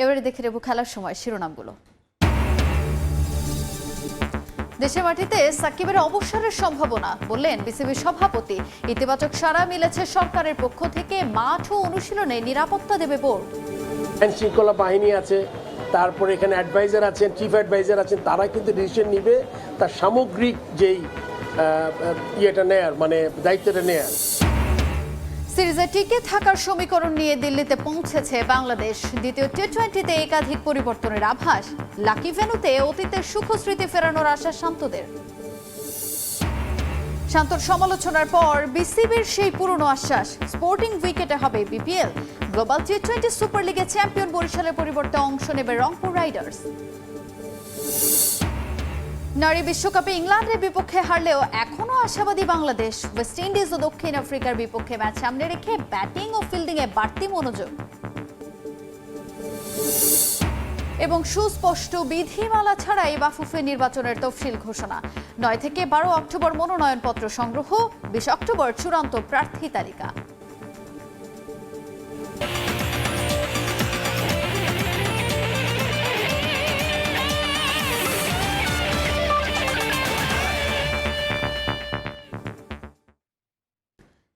এবারে দেখে নেব খেলার সময় শিরোনামগুলো। দেশের মাটিতে সাকিবের অবসরের সম্ভাবনা বললেন বিসিবি সভাপতি। ইতিবাচক সাড়া মিলেছে সরকারের পক্ষ থেকে। মাঠ ও অনুশীলনে নিরাপত্তা দেবে বোর্ড। আইন শৃঙ্খলা বাহিনী আছে, তারপরে এখানে অ্যাডভাইজার আছেন, চিফ অ্যাডভাইজার আছেন, তারা কিন্তু ডিসিশন নিবে তার সামগ্রিক যেই ইয়েটা নেয়ার মানে দায়িত্বটা নেয়ার। সিরিজে টিকে থাকার সমীকরণ নিয়ে দিল্লিতে পৌঁছেছে বাংলাদেশ। দ্বিতীয় টি-20তে একাধিক পরিবর্তনের আভাস। লাকি ভেন্যুতে অতীতের সুখস্মৃতি ফেরানোর আশা শান্তদের। শান্তর সমালোচনার পর বিসিবির সেই পুরনো আশ্বাস, স্পোর্টিং উইকেটে হবে বিপিএল। গ্লোবাল টি-20 সুপার লিগে চ্যাম্পিয়ন বরিশালের পরিবর্তে অংশ নেবে রংপুর রাইডার্স। নারী বিশ্বকাপে ইংল্যান্ডের বিপক্ষে হারলেও এখনো আশাবাদী বাংলাদেশ। ওয়েস্ট ইন্ডিজ ও দক্ষিণ আফ্রিকার বিপক্ষে ম্যাচ সামনে রেখে ব্যাটিং ও ফিল্ডিংয়ে বাড়তি মনোযোগ। এবং সুস্পষ্ট বিধিমালা ছাড়াই বাফুফে নির্বাচনের তফসিল ঘোষণা। 9 থেকে 12 অক্টোবর মনোনয়নপত্র সংগ্রহ, 20 অক্টোবর চূড়ান্ত প্রার্থী তালিকা।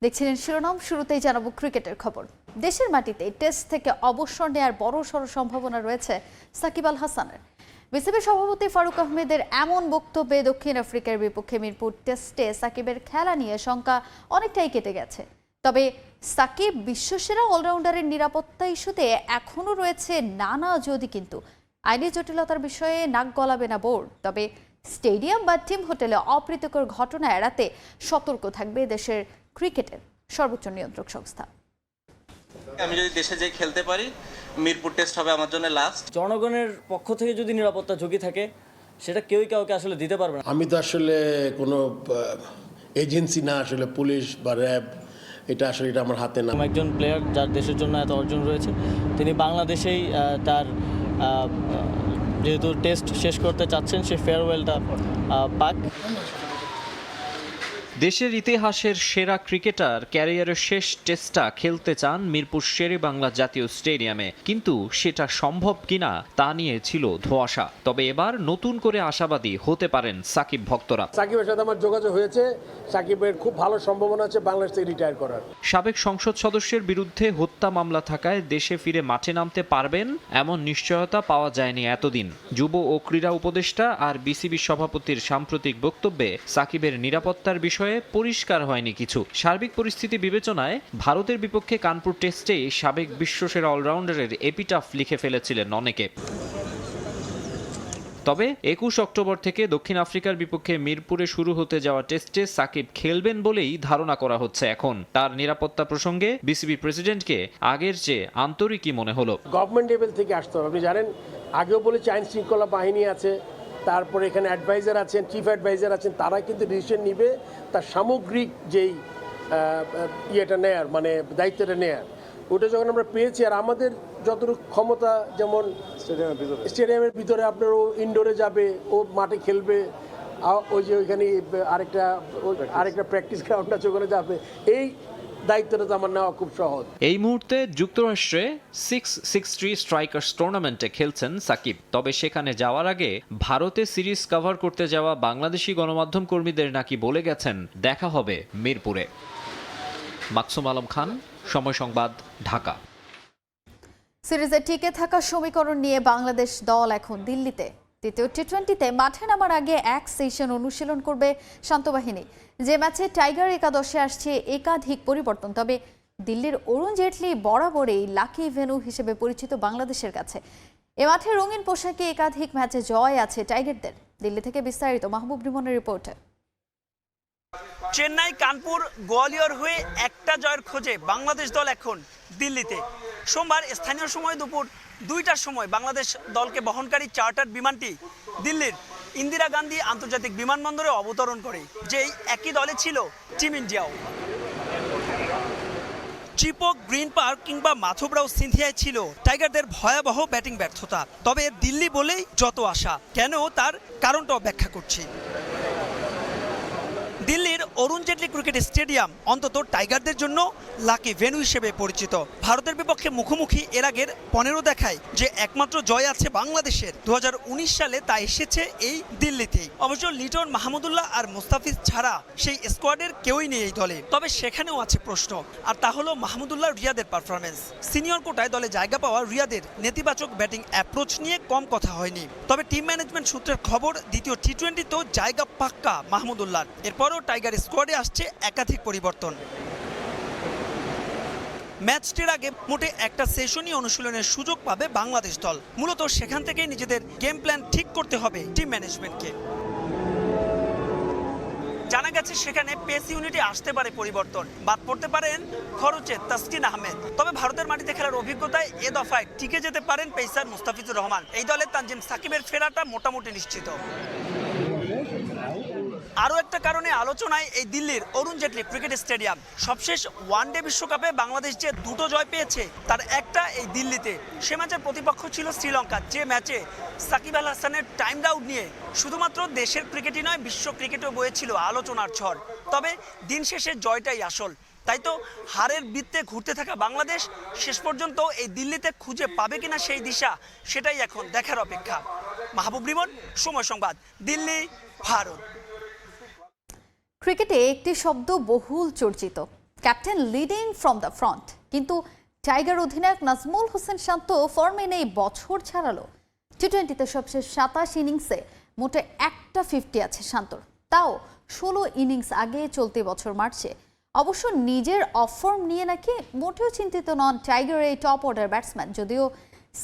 দেখছিলেন শিরোনাম। শুরুতেই জানাবো ক্রিকেটের খবর। দেশের মাটিতে টেস্ট থেকে অবসর নেয়ার বড়সড় সম্ভাবনা রয়েছে সাকিব আল হাসানের। বিসিবি সভাপতি ফারুক আহমেদের এমন বক্তব্যে দক্ষিণ আফ্রিকার বিপক্ষে মিরপুর টেস্টে সাকিবের খেলা নিয়ে শঙ্কা অনেকটাই কেটে গেছে। তবে সাকিব বিশ্বসেরা অলরাউন্ডারের নিরাপত্তা ইস্যুতে এখনও রয়েছে নানা যদি, কিন্তু আইনি জটিলতার বিষয়ে নাক গলাবে না বোর্ড। তবে স্টেডিয়াম বা টিম হোটেলে অপ্রীতিকর ঘটনা এড়াতে সতর্ক থাকবে দেশের ক্রিকেটের সর্বোচ্চ নিয়ন্ত্রক সংস্থা। আমি যদি দেশে যাই খেলতে পারি, মিরপুর টেস্ট হবে আমার জন্য লাস্ট। জনগণের পক্ষ থেকে যদি নিরাপত্তা ঝুঁকি থাকে সেটা কেউই কাউকে আসলে দিতে পারবে না। আমি তো আসলে কোনো এজেন্সি না, আসলে পুলিশ বা র্যাব, এটা আসলে এটা আমার হাতে না। একজন প্লেয়ার যার দেশের জন্য এত অর্জন রয়েছে, তিনি বাংলাদেশেই তার যেহেতু টেস্ট শেষ করতে চাচ্ছেন, সে ফেয়ারওয়েলটা পাক। দেশের ইতিহাসের সেরা ক্রিকেটার ক্যারিয়ারের শেষ টেস্টটা খেলতে চান মিরপুর শেরেবাংলা জাতীয় স্টেডিয়ামে, কিন্তু সেটা সম্ভব কিনা তা নিয়ে ছিল ধোঁয়াশা। তবে এবার নতুন করে আশাবাদী হতে পারেন সাকিব ভক্তরা। সাকিবের সাথে আমার যোগাযোগ হয়েছে, সাকিবের খুব ভালো সম্ভাবনা আছে বাংলাদেশ থেকে রিটায়ার করার। সাবেক সংসদ সদস্যের বিরুদ্ধে হত্যা মামলা থাকায় দেশে ফিরে মাঠে নামতে পারবেন এমন নিশ্চয়তা পাওয়া যায়নি এতদিন। যুব ও ক্রীড়া উপদেষ্টা আর বিসিবি সভাপতির সাম্প্রতিক বক্তব্যে সাকিবের নিরাপত্তার বিষয়ে পরিষ্কার হয়নি কিছু। সার্বিক পরিস্থিতি বিবেচনায় ভারতের বিপক্ষে কানপুর টেস্টে সাবেক বিশ্বসেরা অলরাউন্ডারের এপিটাফ লিখে ফেলেছিলেন অনেকে। তবে 21 অক্টোবর থেকে দক্ষিণ আফ্রিকার বিপক্ষে মিরপুরে শুরু হতে যাওয়া টেস্টে সাকিব খেলবেন বলেই ধারণা করা হচ্ছে এখন। তার নিরাপত্তা প্রসঙ্গে বিসিবি প্রেসিডেন্টকে আগের চেয়ে আন্তরিকই মনে হলো। গভর্নমেন্ট লেভেল থেকে আসতে হবে। আপনি জানেন, আগেও বলেছি আইন শৃঙ্খলা বাহিনী আছে, তারপরে এখানে অ্যাডভাইজার আছেন, চিফ অ্যাডভাইজার আছেন, তারা কিন্তু ডিসিশন নিবে তার সামগ্রিক যেই ইয়েটা নেয়ার মানে দায়িত্বটা নেয়ার। ওটা যখন আমরা পেয়েছি, আর আমাদের যতটুকু ক্ষমতা, যেমন স্টেডিয়ামের ভিতরে আপনার ও ইনডোরে যাবে, ও মাঠে খেলবে, ওই যে ওইখানে আরেকটা প্র্যাকটিস গ্রাউন্ড আছে, ওখানে যাবে, এই দায়িত্বটা তো আমার নেওয়া খুব সহজ। এই মুহূর্তে যুক্তরাষ্ট্রে 663 স্ট্রাইকার্স টুর্নামেন্টে খেলছেন সাকিব। তবে সেখানে যাওয়ার আগে ভারতে সিরিজ কভার করতে যাওয়া বাংলাদেশি গণমাধ্যম কর্মীদের নাকি বলে গেছেন দেখা হবে মিরপুরে। মাকসুম আলম খান, সময় সংবাদ, ঢাকা। সিরিজে টিকে থাকার সমীকরণ নিয়ে বাংলাদেশ দল এখন দিল্লিতে। দ্বিতীয় টি-20তে মাঠে নামার আগে এক সেশন অনুশীলন করবে শান্তবাহিনী। যে ম্যাচে টাইগার একাদশে আসছে একাধিক পরিবর্তন। তবে দিল্লির অরুণ জেটলি বরাবরই লাকি ভেন্যু হিসেবে পরিচিত বাংলাদেশের কাছে। এ মাঠে রঙিন পোশাকে একাধিক ম্যাচে জয় আছে টাইগারদের। দিল্লি থেকে বিস্তারিত মাহবুব রিমনের রিপোর্টে। চেন্নাই, কানপুর, গোয়ালিয়র হয়ে একটা জয়ের খোঁজে বাংলাদেশ দল এখন দিল্লিতে। সোমবার স্থানীয় সময় দুপুর 2টার সময় বাংলাদেশ দলকে বহনকারী চার্টার বিমানটি দিল্লির ইন্দিরা গান্ধী আন্তর্জাতিক বিমানবন্দরে অবতরণ করে। যেই একই দলে ছিল টিম ইন্ডিয়াও। চিপক, গ্রিন পার্ক কিংবা মাথুবরাও সিন্ধিয়ায় ছিল টাইগারদের ভয়াবহ ব্যাটিং ব্যর্থতা। তবে দিল্লি বলেই যত আশা, কেন তার কারণটাও ব্যাখ্যা করছি। দিল্লির অরুণ জেটলি ক্রিকেট স্টেডিয়াম অন্তত টাইগারদের জন্য লাকি ভেন্যু হিসেবে পরিচিত। ভারতের বিপক্ষে মুখোমুখি এর আগের 15 দেখায় যে একমাত্র জয় আছে বাংলাদেশের 2019 সালে তা এসেছে এই দিল্লিতেই। অবশ্য লিটন, মাহমুদুল্লাহ আর মুস্তাফিজ ছাড়া সেই স্কোয়াডের কেউই নেই এই দলে। তবে সেখানেও আছে প্রশ্ন, আর তা হলো মাহমুদুল্লাহ, রিয়াদের পারফরমেন্স। সিনিয়র কোটায় দলে জায়গা পাওয়া রিয়াদের নেতিবাচক ব্যাটিং অ্যাপ্রোচ নিয়ে কম কথা হয়নি। তবে টিম ম্যানেজমেন্ট সূত্রের খবর দ্বিতীয় টি-20তেও জায়গা পাক্কা মাহমুদুল্লাহ। এরপরও টাইগার স্কোয়াডে আসছে একাধিক পরিবর্তন। ম্যাচটির আগে মোটে একটা সেশনই অনুশীলনের সুযোগ পাবে বাংলাদেশ দল। মূলত সেখান থেকেই নিজেদের গেম প্ল্যান ঠিক করতে হবে টিম ম্যানেজমেন্টকে। জানা গেছে সেখানে পেস ইউনিটে আসতে পারে পরিবর্তন, বাদ পড়তে পারেন খরচে তাসকিন আহমেদ। তবে ভারতের মাটিতে খেলার অভিজ্ঞতায় এ দফায় টিকে যেতে পারেন পেসার মুস্তাফিজুর রহমান। এই দলে তানজিম সাকিবের ফেরাটা মোটামুটি নিশ্চিত। আরও একটা কারণে আলোচনায় এই দিল্লির অরুণ জেটলি ক্রিকেট স্টেডিয়াম। সবশেষ ওয়ানডে বিশ্বকাপে বাংলাদেশ যে 2টো জয় পেয়েছে তার একটা এই দিল্লিতে। সে ম্যাচের প্রতিপক্ষ ছিল শ্রীলঙ্কা, যে ম্যাচে সাকিব আল হাসানের টাইম আউট নিয়ে শুধুমাত্র দেশের ক্রিকেটই নয় বিশ্ব ক্রিকেটেও বয়েছিল আলোচনার ঝড়। তবে দিন শেষে জয়টাই আসল। তাই তো হারের বৃত্তে ঘুরতে থাকা বাংলাদেশ শেষ পর্যন্ত এই দিল্লিতে খুঁজে পাবে কিনা সেই দিশা, সেটাই এখন দেখার অপেক্ষা। মাহবুব রিমন, সময় সংবাদ, দিল্লি, ভারত। ক্রিকেটে একটি শব্দ বহুল চর্চিত, captain leading from the front. কিন্তু টাইগার অধিনায়ক নাজমুল হোসেন শান্ত ফর্মে নেই বছর ছাড়ালো। টি-20তে সবশেষ 27 ইনিংসে মোটে একটা 50 আছে শান্তর, তাও 16 ইনিংস আগে চলতি বছর মার্চে। অবশ্য নিজের অফ ফর্ম নিয়ে নাকি মোটেও চিন্তিত নন টাইগারের এই টপ অর্ডার ব্যাটসম্যান। যদিও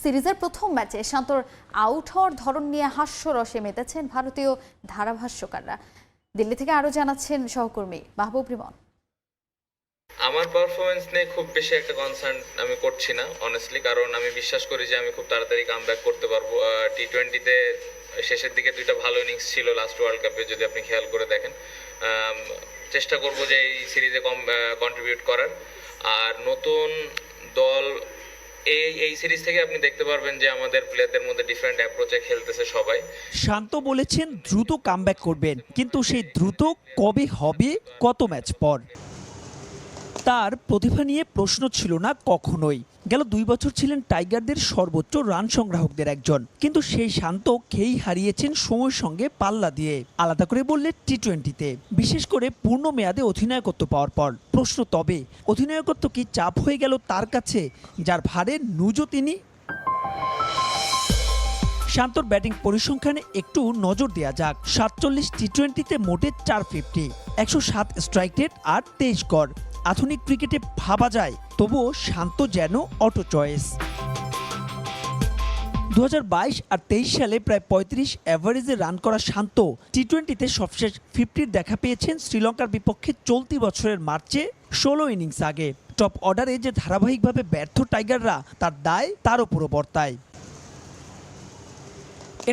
সিরিজের প্রথম ম্যাচে শান্তর আউট হওয়ার ধরন নিয়ে হাস্যরসে মেতেছেন ভারতীয় ধারাভাষ্যকাররা। দিল্লি থেকে আরো জানাচ্ছেন সহকর্মী মাহবুব রিমন। আমার পারফরমেন্স নিয়ে খুব বেশি একটা কনসার্ন আমি করছি না অনেস্টলি, কারণ আমি বিশ্বাস করি যে আমি খুব তাড়াতাড়ি কামব্যাক করতে পারবো। টি-20তে শেষের দিকে 2টা ভালো ইনিংস ছিল লাস্ট ওয়ার্ল্ড কাপে, যদি আপনি খেয়াল করে দেখেন। চেষ্টা করব যে এই সিরিজে কন্ট্রিবিউট করার। আর নতুন দল এই সিরিজ থেকে আপনি দেখতে পারবেন যে আমাদের প্লেয়ারদের মধ্যে ডিফারেন্ট অ্যাপ্রোচে খেলতেছে সবাই। শান্ত বলেছেন দ্রুত কামব্যাক করবেন, কিন্তু সেই দ্রুত কবে হবে, কত ম্যাচ পর? তার প্রতিভা নিয়ে প্রশ্ন ছিল না কখনোই। গেল 2 বছর ছিলেন টাইগারদের সর্বোচ্চ রান সংগ্রাহকদের একজন, কিন্তু সেই শান্ত খেই হারিয়েছেন সময়ের সঙ্গে পাল্লা দিয়ে। আলাদা করে বললে টি-20তে, বিশেষ করে পূর্ণ মেয়াদে অধিনায়কত্ব পাওয়ার পর। প্রশ্ন তবে, অধিনায়কত্ব কি চাপ হয়ে গেল তার কাছে, যার ভারে নুজো তিনি? শান্তর ব্যাটিং পরিসংখ্যানে একটু নজর দেওয়া যাক। 47 টি-20তে মোটে 450, 107 স্ট্রাইক রেট আর 23 গড়। আধুনিক ক্রিকেটে ভাবা যায়, তবুও শান্ত যেন অটো চয়েস। 2022 আর 23 সালে প্রায় 35 অ্যাভারেজে রান করা শান্ত টি-20তে সবশেষ 50-র দেখা পেয়েছেন শ্রীলঙ্কার বিপক্ষে চলতি বছরের মার্চে 16 ইনিংস আগে। টপ অর্ডারে যে ধারাবাহিকভাবে ব্যর্থ টাইগাররা, তার দায় তার উপরও বর্তায়।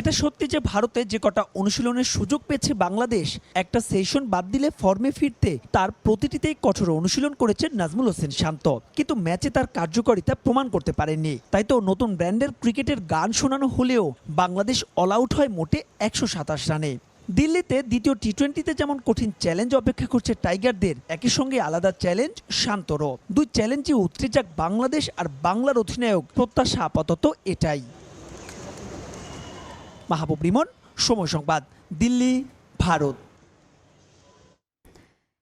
এটা সত্যি যে ভারতে যে কটা অনুশীলনের সুযোগ পেয়েছে বাংলাদেশ, একটা সেশন বাদ দিলে ফর্মে ফিরতে তার প্রতিটিতেই কঠোর অনুশীলন করেছেন নাজমুল হোসেন শান্ত, কিন্তু ম্যাচে তার কার্যকারিতা প্রমাণ করতে পারেননি। তাই তো নতুন ব্র্যান্ডের ক্রিকেটের গান শোনানো হলেও বাংলাদেশ অল আউট হয় মোটে 127 রানে। দিল্লিতে দ্বিতীয় টি-20তে যেমন কঠিন চ্যালেঞ্জ অপেক্ষা করছে টাইগারদের, একই সঙ্গে আলাদা চ্যালেঞ্জ শান্তরও। 2 চ্যালেঞ্জে উতরে যাক বাংলাদেশ আর বাংলার অধিনায়ক, প্রত্যাশা আপাতত এটাই। মাহবুব রিমন, সময় সংবাদ, দিল্লি, ভারত।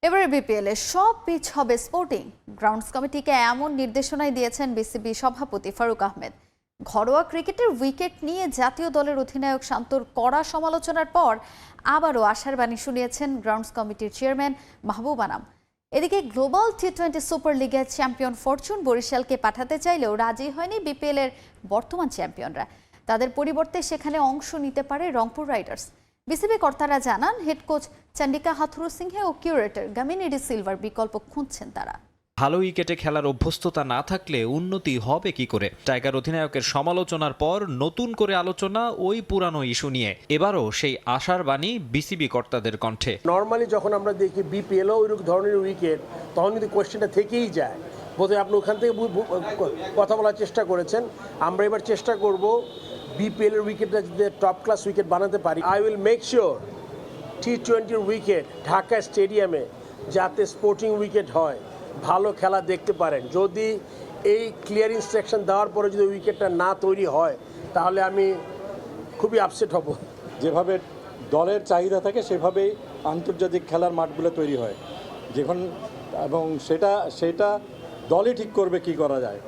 এবারে বিপিএল এ সব পিচ হবে স্পোর্টিং। গ্রাউন্ডস কমিটিকে এমন নির্দেশনাই দিয়েছেন বিসিবি সভাপতি ফারুক আহমেদ। ঘরোয়া ক্রিকেটের উইকেট নিয়ে জাতীয় দলের অধিনায়ক শান্তর কড়া সমালোচনার পর আবারও আশার বাণী শুনিয়েছেন গ্রাউন্ডস কমিটির চেয়ারম্যান মাহবুব আনাম। এদিকে গ্লোবাল টি-20 সুপার লিগের চ্যাম্পিয়ন ফরচুন বরিশালকে পাঠাতে চাইলেও রাজি হয়নি বিপিএল এর বর্তমান চ্যাম্পিয়নরা। তাদের পরিবর্তে সেখানে অংশ নিতে পারে রংপুর রাইডার্স। বিসিবি কর্তারা জানান, হেড কোচ চন্ডিকা হাথুরু সিংহে ও কিউরেটর গামিনী ডি সিলভার বিকল্প খুঁজছেন তারা। ভালো উইকেটে খেলার অভ্যস্ততা না থাকলে উন্নতি হবে কি করে? টাইগার অধিনায়কের সমালোচনার পর নতুন করে আলোচনা ওই পুরানো ইস্যু নিয়ে। এবারও সেই আশার বাণী বিসিবি কর্তাদের কণ্ঠে। নর্মালি যখন আমরা দেখি বিপিএলও ওই ধরনের উইকেট, তখন কিন্তু কোয়েশ্চেনটা থেকেই যায়। বোধহয় আপনি ওখান থেকে কথা বলার চেষ্টা করেছেন। আমরা এবার চেষ্টা করব বিপিএল এর উইকেটটা যদি টপ ক্লাস উইকেট বানাতে পারি। আই উইল মেক শিওর টি-20 উইকেট ঢাকা স্টেডিয়ামে যাতে স্পোর্টিং উইকেট হয়, ভালো খেলা দেখতে পারেন। যদি এই ক্লিয়ার ইনস্ট্রাকশন দেওয়ার পরে যদি উইকেটটা না তৈরি হয় তাহলে আমি খুবই আপসেট হব। যেভাবে দলের চাহিদা থাকে সেভাবেই আন্তর্জাতিক খেলার মাঠগুলো তৈরি হয় এবং সেটা দলই ঠিক করবে কি করা যায়।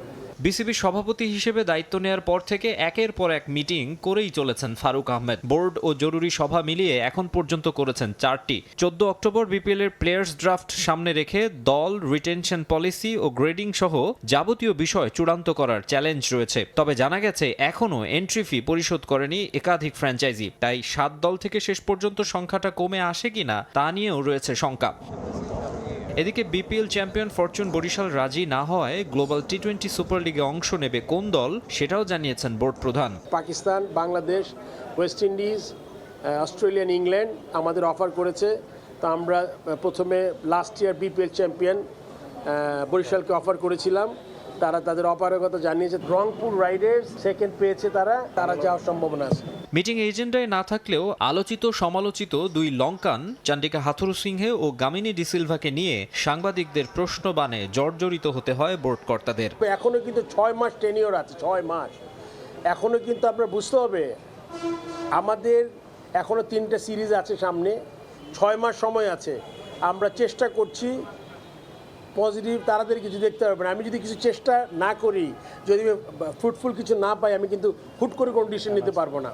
বিসিবির সভাপতি হিসেবে দায়িত্ব নেয়ার পর থেকে একের পর এক মিটিং করেই চলেছেন ফারুক আহমেদ। বোর্ড ও জরুরি সভা মিলিয়ে এখন পর্যন্ত করেছেন 4টি। 14 অক্টোবর বিপিএল এর প্লেয়ার্স ড্রাফট সামনে রেখে দল, রিটেনশন পলিসি ও গ্রেডিং সহ যাবতীয় বিষয় চূড়ান্ত করার চ্যালেঞ্জ রয়েছে। তবে জানা গেছে এখনও এন্ট্রি ফি পরিশোধ করেনি একাধিক ফ্র্যাঞ্চাইজি। তাই 7 দল থেকে শেষ পর্যন্ত সংখ্যাটা কমে আসে কিনা তা নিয়েও রয়েছে শঙ্কা। এদিকে বিপিএল চ্যাম্পিয়ন ফরচুন বরিশাল রাজি না হওয়ায় গ্লোবাল টি-20 সুপার লিগে অংশ নেবে কোন দল সেটাও জানিয়েছেন বোর্ড প্রধান। Pakistan, Bangladesh, West Indies, Australian, England আমাদের অফার করেছে। তো আমরা প্রথমে লাস্ট ইয়ার বিপিএল চ্যাম্পিয়ন বরিশালকে অফার করেছিলাম, তারা তাদের অফারের কথা জানিয়েছে। রংপুর রাইডার্স সেকেন্ড পেয়েছে, তারা যাওয়ার সম্ভাবনা আছে। মিটিং এজেন্ডায় না থাকলেও আলোচিত সমালোচিত দুই লঙ্কান চান্ডিকা হাথুরুসিংহে ও গামিনী ডিসিলভাকে নিয়ে সাংবাদিকদের প্রশ্নবাণে জর্জরিত হতে হয় বোর্ড কর্তাদের। এখনো কিন্তু 6 মাস টেনিওর আছে, 6 মাস। এখনো কিন্তু আপনার বুঝতে হবে আমাদের এখনো 3টা সিরিজ আছে সামনে, 6 মাস সময় আছে। আমরা চেষ্টা করছি পজিটিভ, তাড়াতাড়ি কিছু দেখতে পারবে না। আমি যদি কিছু চেষ্টা না করি, যদি ফ্রুটফুল কিছু না পাই, আমি কিন্তু হুট করে কোনো ডিসিশন নিতে পারবো না।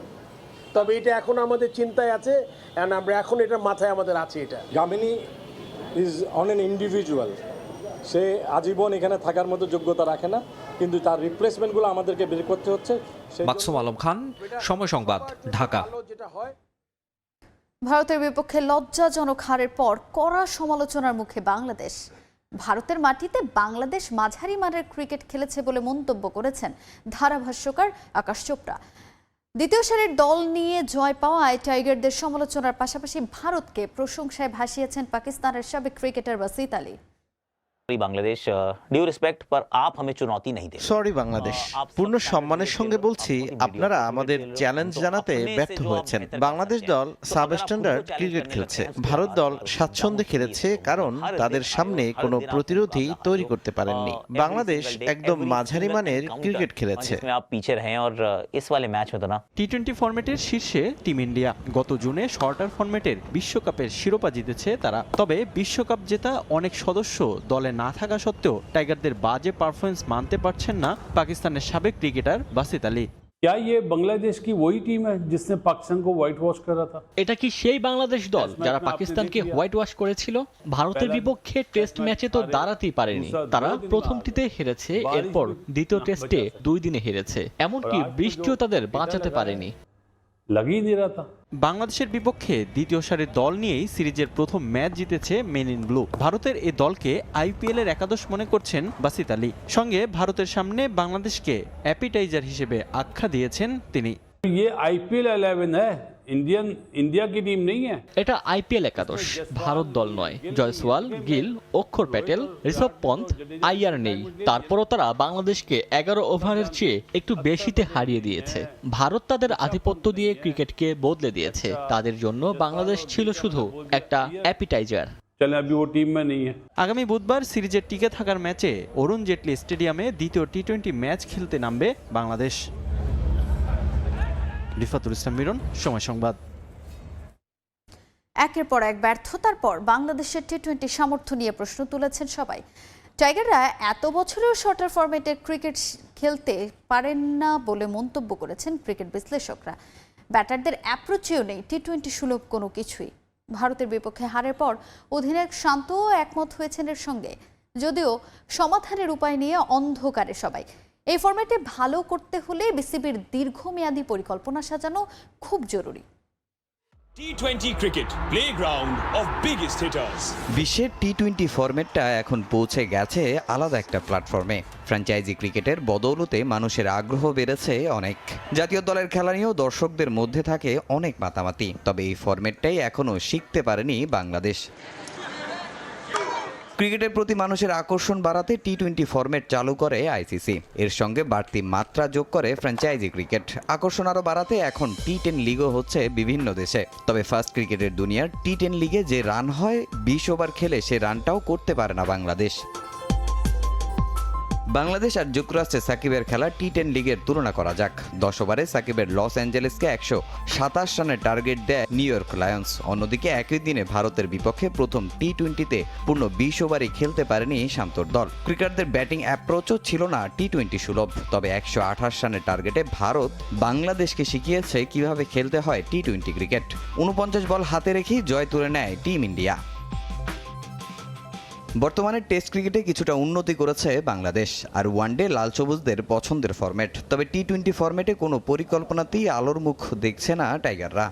তবে এটা এখন আমাদের চিন্তায় আছে, এবং আমরা এখন এটা মাথায় আমাদের আছে। এটা Gamini is on an individual, সে আজীবন এখানে থাকার মতো যোগ্যতা রাখে না, কিন্তু তার রিপ্লেসমেন্টগুলো আমাদেরকে বের করতে হচ্ছে। মাকসুম আলম খান, সময় সংবাদ, ঢাকা। যেটা হয়, ভারতের বিপক্ষে লজ্জাজনক হারের পর কড়া সমালোচনার মুখে বাংলাদেশ। ভারতের মাটিতে বাংলাদেশ মাঝারি মানের ক্রিকেট খেলেছে বলে মন্তব্য করেছেন ধারাভাষ্যকার আকাশ চোপড়া। দ্বিতীয় সারির দল নিয়ে জয় পাওয়ায় টাইগারদের সমালোচনার পাশাপাশি ভারতকে প্রশংসায় ভাসিয়েছেন পাকিস্তানের সাবেক cricketer বাসিত Ali. Bangladesh, due respect, पर आप हमें चुनौती नहीं दे। সরি বাংলাদেশ, পূর্ণ সম্মানের সঙ্গে বলছি, আপনারা আমাদের চ্যালেঞ্জ জানাতে ব্যর্থ হয়েছেন। বাংলাদেশ দল সাব স্ট্যান্ডার্ড ক্রিকেট খেলছে, ভারত দল স্বাচ্ছন্দ্যে খেলেছে কারণ তাদের সামনে কোনো প্রতিরোধী তৈরি করতে পারেননি। বাংলাদেশ একদম মাঝারি মানের ক্রিকেট খেলেছে। आप पीछे रहे और इस वाले मैच में तो ना টি-20 ফরম্যাটের শীর্ষে টিম ইন্ডিয়া। গত জুনে শর্টার ফরম্যাটের বিশ্বকাপের শিরোপা জিতেছে তারা। তবে বিশ্বকাপ জেতা অনেক সদস্য দলে না থাকা সত্ত্বেও টাইগারদের বাজে পারফরমেন্স মানতে পারছেন না পাকিস্তানের সাবেক ক্রিকেটার বাসিত আলী। क्या ये बांग्लादेश की वही टीम है जिसने पाकिस्तान को व्हाइट वॉश करा था? এটা কি সেই বাংলাদেশ দল যারা পাকিস্তানকে হোয়াইট ওয়াশ করেছিল? ভারতের বিপক্ষে টেস্ট ম্যাচে তো দাঁড়াতেই পারেনি। তারা প্রথমটিতে হেরেছে, এরপর দ্বিতীয় টেস্টে 2 দিনে হেরেছে। এমনকি বৃষ্টিও তাদের বাঁচাতে পারেনি। लग ही नहीं रहा था। বাংলাদেশের বিপক্ষে দ্বিতীয় সারির দল নিয়েই সিরিজের প্রথম ম্যাচ জিতেছে মেন ইন ব্লু। ভারতের এই দলকে আইপিএল এর একাদশ মনে করছেন বাসিত আলী। সঙ্গে ভারতের সামনে বাংলাদেশকে অ্যাপিটাইজার হিসেবে আখ্যা দিয়েছেন তিনি। ये आईपीएल 11 है, इंडिया की टीम नहीं है। এটা আইপিএল একাদশ, ভারত দল নয়। জয়সওয়াল, গিল, অক্ষর প্যাটেল, ঋষভ পন্থ, আইয়ার নেই। তারপরও তারা বাংলাদেশকে 11 ওভারের চেয়ে একটু বেশিতে হারিয়ে দিয়েছে। ভারত তাদের আধিপত্য দিয়ে ক্রিকেটকে বদলে দিয়েছে। তাদের জন্য বাংলাদেশ ছিল শুধু একটা অ্যাপিটাইজার। আগামী বুধবার সিরিজের টিকে থাকার ম্যাচে অরুণ জেটলি স্টেডিয়ামে দ্বিতীয় টি-20 ম্যাচ খেলতে নামবে বাংলাদেশ। রিফাতুল ইসলাম মিরন, সময় সংবাদ। একের পর এক ব্যর্থতার পর বাংলাদেশের টি-20 সামর্থ্য নিয়ে প্রশ্ন তুলেছেন সবাই। টাইগাররা এত বছরেও শর্টার ফরম্যাটের ক্রিকেট খেলতে পারেন না বলে মন্তব্য করেছেন ক্রিকেট বিশ্লেষকরা। ব্যাটারদের অ্যাপ্রোচেও নেই টি-20 সুলভ কোনো কিছুই। ভারতের বিপক্ষে হারের পর অধিনায়ক শান্তও একমত হয়েছেন এর সঙ্গে, যদিও সমাধানের উপায় নিয়ে অন্ধকারে সবাই। এই ফরম্যাটে ভালো করতে হলে বিসিবির দীর্ঘমেয়াদী পরিকল্পনা সাজানো খুব জরুরি। টি-20 cricket, playground of biggest hitters. বিশ্বের টি-20 ফরম্যাটটা এখন পৌঁছে গেছে আলাদা একটা প্ল্যাটফর্মে। ফ্র্যাঞ্চাইজি ক্রিকেটের বদৌলতে মানুষের আগ্রহ বেড়েছে অনেক। জাতীয় দলের খেলা নিয়েও দর্শকদের মধ্যে থাকে অনেক মাতামাতি। তবে এই ফরম্যাটটাই এখনও শিখতে পারেনি বাংলাদেশ। ক্রিকেটের প্রতি মানুষের আকর্ষণ বাড়াতে টি-20 ফরম্যাট চালু করে আইসিসি। এর সঙ্গে বাড়তি মাত্রা যোগ করে ফ্র্যাঞ্চাইজি ক্রিকেট। আকর্ষণ আরও বাড়াতে এখন টি10 লিগও হচ্ছে বিভিন্ন দেশে। তবে ফার্স্ট ক্রিকেটের দুনিয়ার টি10 লিগে যে রান হয় 20 ওভার খেলে সে রানটাও করতে পারে না বাংলাদেশ। বাংলাদেশ আর যুক্তরাষ্ট্রে সাকিবের খেলা টি10 লিগের তুলনা করা যাক। 10 ওভারে সাকিবের লস অ্যাঞ্জেলেসকে 127 রানের টার্গেট দেয় নিউ ইয়র্ক লায়ন্স। অন্যদিকে একই দিনে ভারতের বিপক্ষে প্রথম টি20তে পূর্ণ 20 ওভারই খেলতে পারেনি শান্তর দল। ক্রিকেটারদের ব্যাটিং অ্যাপ্রোচও ছিল না টি20 সুলভ। তবে 128 রানের টার্গেটে ভারত বাংলাদেশকে শিখিয়েছে কিভাবে খেলতে হয় টি20 ক্রিকেট। 49 বল হাতে রেখেই জয় তুলে নেয় টিম ইন্ডিয়া। বর্তমানে টেস্ট ক্রিকেটে কিছুটা উন্নতি করেছে বাংলাদেশ, আর ওয়ানডে লাল সবুজদের পছন্দের ফরম্যাট। তবে টি20 ফরম্যাটে কোনো পরিকল্পনাতেই আলোর মুখ দেখছে না টাইগাররা।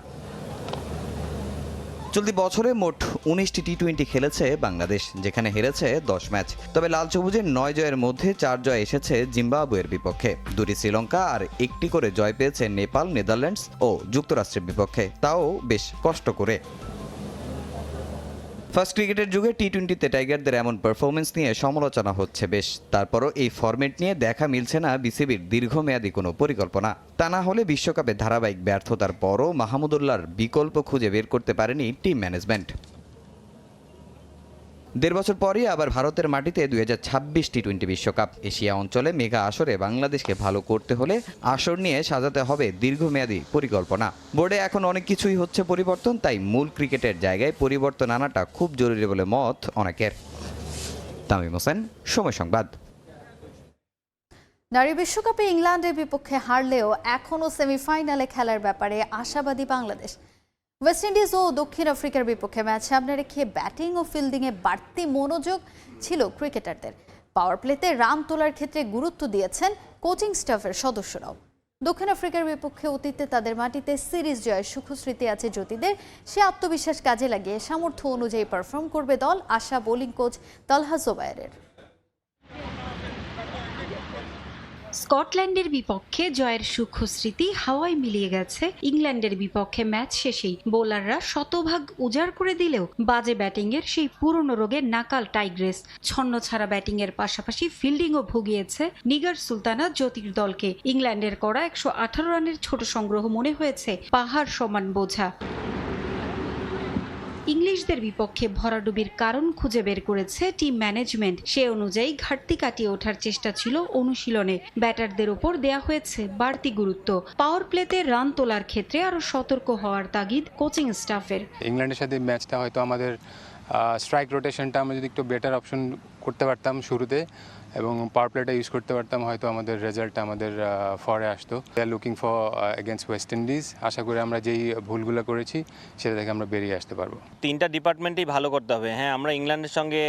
চলতি বছরে মোট 19টি টি20 খেলেছে বাংলাদেশ, যেখানে হেরেছে 10 ম্যাচ। তবে লাল সবুজের 9 জয়ের মধ্যে 4 জয় এসেছে জিম্বাবুয়ের বিপক্ষে, 2টি শ্রীলঙ্কা আর 1টি করে জয় পেয়েছে নেপাল, নেদারল্যান্ডস ও যুক্তরাষ্ট্রের বিপক্ষে, তাও বেশ কষ্ট করে। ফার্স্ট ক্রিকেটের যুগে টি20তে টাইগারদের এমন পারফরমেন্স নিয়ে সমালোচনা হচ্ছে বেশ। তারপরও এই ফরম্যাট নিয়ে দেখা মিলছে না বিসিবির দীর্ঘমেয়াদী কোনো পরিকল্পনা। তা না হলে বিশ্বকাপে ধারাবাহিক ব্যর্থতার পরও মাহমুদুল্লাহর বিকল্প খুঁজে বের করতে পারেনি টিম ম্যানেজমেন্ট। 1.5 বছর পরই আবার ভারতের মাটিতে 2026 টি20 বিশ্বকাপ। এশিয়া অঞ্চলে মেগা আসরে বাংলাদেশকে ভালো করতে হলে আসর নিয়ে সাজাতে হবে দীর্ঘমেয়াদী পরিকল্পনা। বোর্ডে এখন অনেক কিছুই হচ্ছে পরিবর্তন, তাই মূল ক্রিকেটের জায়গায় পরিবর্তন আনাটা খুব জরুরি বলে মত অনেকের। তামিম হোসেন, সময় সংবাদ। নারী বিশ্বকাপে ইংল্যান্ডের বিপক্ষে হারলেও এখনও সেমিফাইনালে খেলার ব্যাপারে আশাবাদী বাংলাদেশ। ওয়েস্ট ইন্ডিজ ও দক্ষিণ আফ্রিকার বিপক্ষে ম্যাচ সামনে রেখে ব্যাটিং ও ফিল্ডিংয়ে বাড়তি মনোযোগ ছিল ক্রিকেটারদের। পাওয়ার প্লেতে রান তোলার ক্ষেত্রে গুরুত্ব দিয়েছেন কোচিং স্টাফের সদস্যরাও। দক্ষিণ আফ্রিকার বিপক্ষে অতীতে তাদের মাটিতে সিরিজ জয়ের সুখস্মৃতি আছে জ্যোতিদের। সে আত্মবিশ্বাস কাজে লাগিয়ে সামর্থ্য অনুযায়ী পারফর্ম করবে দল, আশা বোলিং কোচ তালহা জোবায়েরের। স্কটল্যান্ডের বিপক্ষে জয়ের সুখস্মৃতি হাওয়ায় মিলিয়ে গেছে ইংল্যান্ডের বিপক্ষে ম্যাচ শেষেই। বোলাররা শতভাগ উজাড় করে দিলেও বাজে ব্যাটিংয়ের সেই পুরনো রোগে নাকাল টাইগ্রেস। ছন্নছাড়া ব্যাটিংয়ের পাশাপাশি ফিল্ডিংও ভুগিয়েছে নিগার সুলতানা জ্যোতির দলকে। ইংল্যান্ডের করা 118 রানের ছোট সংগ্রহ মনে হয়েছে পাহাড় সমান বোঝা। ইংলিশদের বিপক্ষে ভরাডুবির কারণ খুঁজে বের করেছে টিম ম্যানেজমেন্ট। সে অনুযায়ী ঘাটতি কাটিয়ে ওঠার চেষ্টা ছিল অনুশীলনে। ব্যাটারদের ওপর দেয়া হয়েছে বাড়তি গুরুত্ব। পাওয়ার প্লেতে রান তোলার ক্ষেত্রে আরও সতর্ক হওয়ার তাগিদ কোচিং স্টাফের। ইংল্যান্ডের সাথে ম্যাচটা হয়তো আমাদের স্ট্রাইক রোটেশনটা আমরা যদি একটু বেটার অপশন করতে পারতাম শুরুতে এবং পাওয়ার প্লেটা ইউজ করতে পারতাম, হয়তো আমাদের রেজাল্টটা আমাদের ফরে আসতো। They are looking for against West Indies. আশা করি আমরা যেই ভুলগুলো করেছি সেটা থেকে আমরা বেরিয়ে আসতে পারবো। 3টা ডিপার্টমেন্টই ভালো করতে হবে। হ্যাঁ, আমরা ইংল্যান্ডের সঙ্গে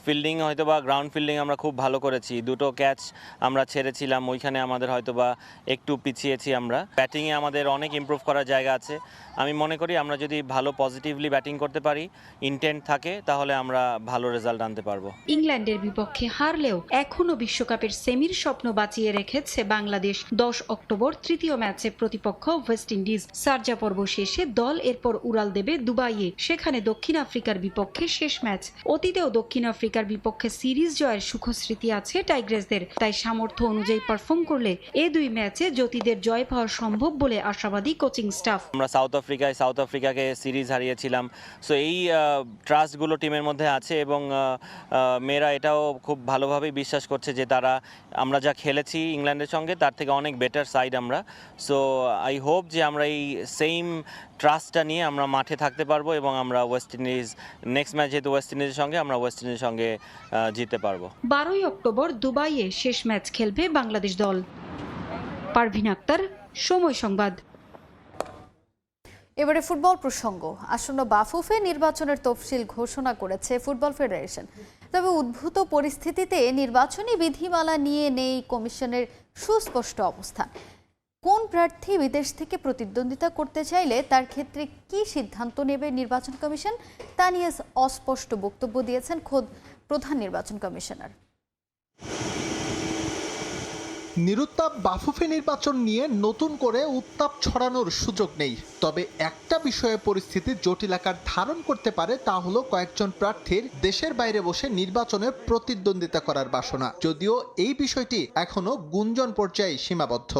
ফিল্ডিং হয়তো বা গ্রাউন্ড ফিল্ডিং আমরা খুব ভালো করেছি। 2টো ক্যাচ আমরা ছেড়েছিলাম, ওইখানে আমাদের হয়তো বা একটু পিছিয়েছি আমরা। ব্যাটিংয়ে আমাদের অনেক ইমপ্রুভ করার জায়গা আছে। আমি মনে করি আমরা যদি ভালো পজিটিভলি ব্যাটিং করতে পারি, ইন্টেন্ট থাকে, তাহলে আমরা ভালো রেজাল্ট আনতে পারবো। ইংল্যান্ডের বিপক্ষে হারলেও এখনও বিশ্বকাপের সেমির স্বপ্ন বাঁচিয়ে রেখেছে বাংলাদেশ। 10 অক্টোবর তৃতীয় ম্যাচে প্রতিপক্ষ ওয়েস্ট ইন্ডিজ। সার্জা পর্ব শেষে দল এরপর উড়াল দেবে দুবাইয়ে, সেখানে দক্ষিণ আফ্রিকার বিপক্ষে শেষ ম্যাচ। অতীতেও দক্ষিণ আফ্রিকার বিপক্ষে সিরিজ জয়ের সুখস্মৃতি আছে টাইগ্রেসদের, তাই সামর্থ্য অনুযায়ী পারফর্ম করলে এ 2 ম্যাচে জ্যোতিদের জয় পাওয়া সম্ভব বলে আশাবাদী কোচিং স্টাফ। আমরা সাউথ আফ্রিকাকে সিরিজ হারিয়েছিলাম। সো এই ট্রাস্টগুলো টিমের মধ্যে আছে এবং মেয়েরা এটাও খুব ভালোভাবেই বিশ্বাস করছে যে তারা আমরা যা খেলেছি ইংল্যান্ডের সঙ্গে তার থেকে অনেক বেটার সাইড আমরা। সো আই হোপ যে আমরা এই সেম ট্রাস্টটা নিয়ে আমরা মাঠে থাকতে পারবো এবং আমরা ওয়েস্ট ইন্ডিজ নেক্সট ম্যাচ যেহেতু ওয়েস্ট ইন্ডিজের সঙ্গে আমরা ওয়েস্ট ইন্ডিজের সঙ্গে জিততে পারবো। 12 অক্টোবর দুবাইয়ে শেষ ম্যাচ খেলবে বাংলাদেশ দল। পারভিন আক্তার, সময় সংবাদ। এবারে ফুটবল প্রসঙ্গ। আসন্ন বাফুফে নির্বাচনের তফসিল ঘোষণা করেছে ফুটবল ফেডারেশন। তবে উদ্ভূত পরিস্থিতিতে নির্বাচনী বিধিমালা নিয়ে নেই কমিশনের সুস্পষ্ট অবস্থান। কোন প্রার্থী বিদেশ থেকে প্রতিদ্বন্দ্বিতা করতে চাইলে তার ক্ষেত্রে কি সিদ্ধান্ত নেবে নির্বাচন কমিশন, তা নিয়ে অস্পষ্ট বক্তব্য দিয়েছেন খোদ প্রধান নির্বাচন কমিশনার। নিরুত্তাপ বাফুফে নির্বাচন নিয়ে নতুন করে উত্তাপ ছড়ানোর সুযোগ নেই, তবে একটা বিষয়ে পরিস্থিতি জটিল আকার ধারণ করতে পারে, তা হলো কয়েকজন প্রার্থীর দেশের বাইরে বসে নির্বাচনে প্রতিদ্বন্দ্বিতা করার বাসনা, যদিও এই বিষয়টি এখনো গুঞ্জন পর্যায়ে সীমাবদ্ধ।